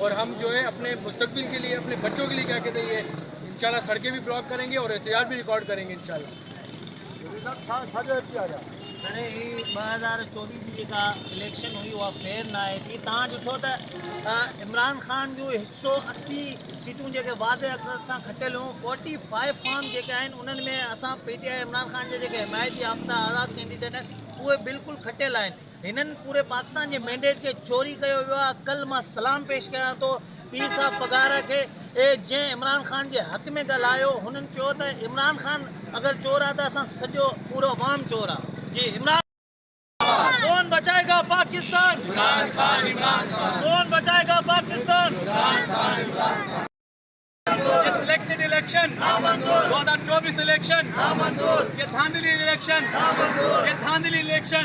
और हम जो है अपने मुस्तकबिल के लिए, अपने बच्चों के लिए क्या कहते हैं, ये इंशाल्लाह सड़कें भी ब्लॉक करेंगे और एहतियात भी रिकॉर्ड करेंगे इंशाल्लाह। सर ही 2024 जी जेका इलेक्शन हुई उहा फेयर न आहे थी। तव्हां ॾिठो त इमरान ख़ान जूं 180 सीटूं जेके वाज़े अक़र सां खटियल हुयूं, 45 फॉर्म जेके आहिनि उन्हनि में असां PTI इमरान ख़ान जे जेके हिमायती याफ़्ता आज़ाद कैंडिडेट आहिनि उहे बिल्कुलु खटियल आहिनि। हिननि पूरे पाकिस्तान जे मैंडेट खे चोरी कयो वियो आहे। कल्ह मां सलाम पेश कयां थो पीर साहब पगार खे, जंहिं इमरान ख़ान जे हक़ में ॻाल्हायो हुननि चयो त इमरान ख़ान अगरि चोर आहे त असां सॼो पूरो अवाम चोर आहे। जी इमरान कौन बचाएगा पाकिस्तान? इमरान खान, इमरान खान। कौन बचाएगा Pakistan? Imran Khan, Imran Khan. Selected election 2024 election ये धांधली इलेक्शन, ये धांधली इलेक्शन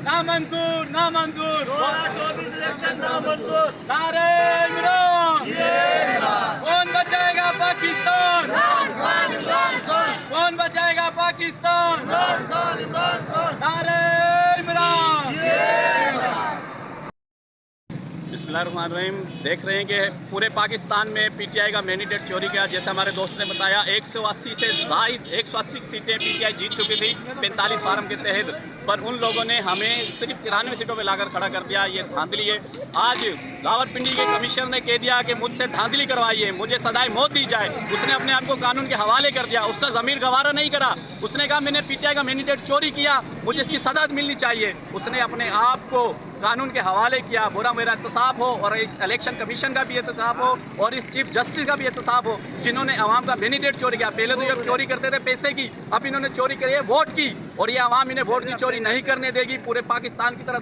नामंजूर, नामंजूर। 2024 इलेक्शन नामंजूर। नारे इमरान, कौन बचाएगा पाकिस्तान? इमरान खान, इमरान खान। कौन बचाएगा पाकिस्तान? इमरान खान, इमरान खान। नारे इमरान। बिस्मिल्लाहिर्रहमानिर्रहीम। देख रहे हैं कि पूरे पाकिस्तान में PTI का मैंडेट चोरी किया। जैसे हमारे दोस्त ने बताया 180 से ज़ायद 180 सीटें PTI जीत चुकी थी 45 फार्म के तहत, पर उन लोगों ने हमें सिर्फ 93 सीटों पे लाकर खड़ा कर दिया। ये धांधली है। आज रावलपिंडी के कमिश्नर ने कह दिया कि मुझसे धांधली करवाई है, मुझे सदाई मौत दी जाए। उसने अपने आप को कानून के हवाले कर दिया। उसका ज़मीर गवारा नहीं करा। उसने कहा मैंने PTI का मैंडेट चोरी किया, मुझे इसकी सज़ा मिलनी चाहिए। उसने अपने आप को कानून के हवाले किया। बुरा मेरा एहतसाब हो और इस इलेक्शन कमीशन का भी एहतसाब हो और इस चीफ जस्टिस का भी एहतसाब हो जिन्होंने अवाम का मैंडेट चोरी किया। पहले तो ये चोरी करते थे पैसे की, अब इन्होंने चोरी करी है वोट की, और ये अवाम इन्हें वोट की चोरी नहीं करने देगी। पूरे पाकिस्तान की तरह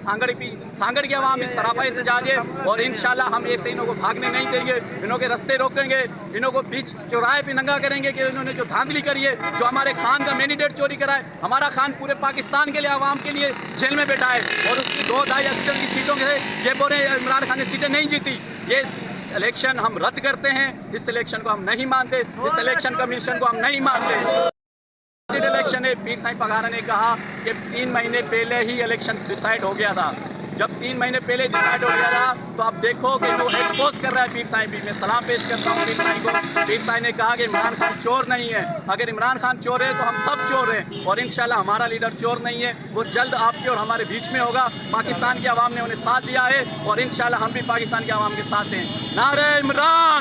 सांगड़ की अवाम इस सराफा एहतजाज है और इंशाल्लाह हम ऐसे इन्हों को भागने नहीं देंगे। इन्हों के रास्ते रोकेंगे, इन्हों को बीच चौराहे पे नंगा करेंगे कि इन्होंने जो धांधली करी है, जो हमारे खान का मैंडेट चोरी करा है। हमारा खान पूरे पाकिस्तान के लिए, अवाम के लिए जेल में बैठा है और उसकी 2-2.5 की सीटों के ये बोले इमरान खान ने सीटें नहीं जीती। ये इलेक्शन हम रद्द करते हैं। इस इलेक्शन को हम नहीं मानते, इस इलेक्शन कमीशन को हम नहीं मानते। इलेक्शन है, पीर साईं पगारा ने कहा कि 3 महीने पहले ही इलेक्शन डिसाइड हो गया था। जब 3 महीने पहले डिसाइड हो गया था तो आप देखो कि वो एक्सपोज कर रहा है पीर साईं भी। मैं सलाम पेश करता हूँ पीर साईं को। पीर साईं ने कहा कि इमरान खान चोर नहीं है। अगर इमरान खान चोर है तो हम सब चोर हैं और इंशाल्लाह हमारा लीडर चोर नहीं है। वो जल्द आपके और हमारे बीच में होगा। पाकिस्तान की आवाम ने उन्हें साथ दिया है और इंशाल्लाह हम भी पाकिस्तान की आवाम के साथ हैं। नारे इमरान।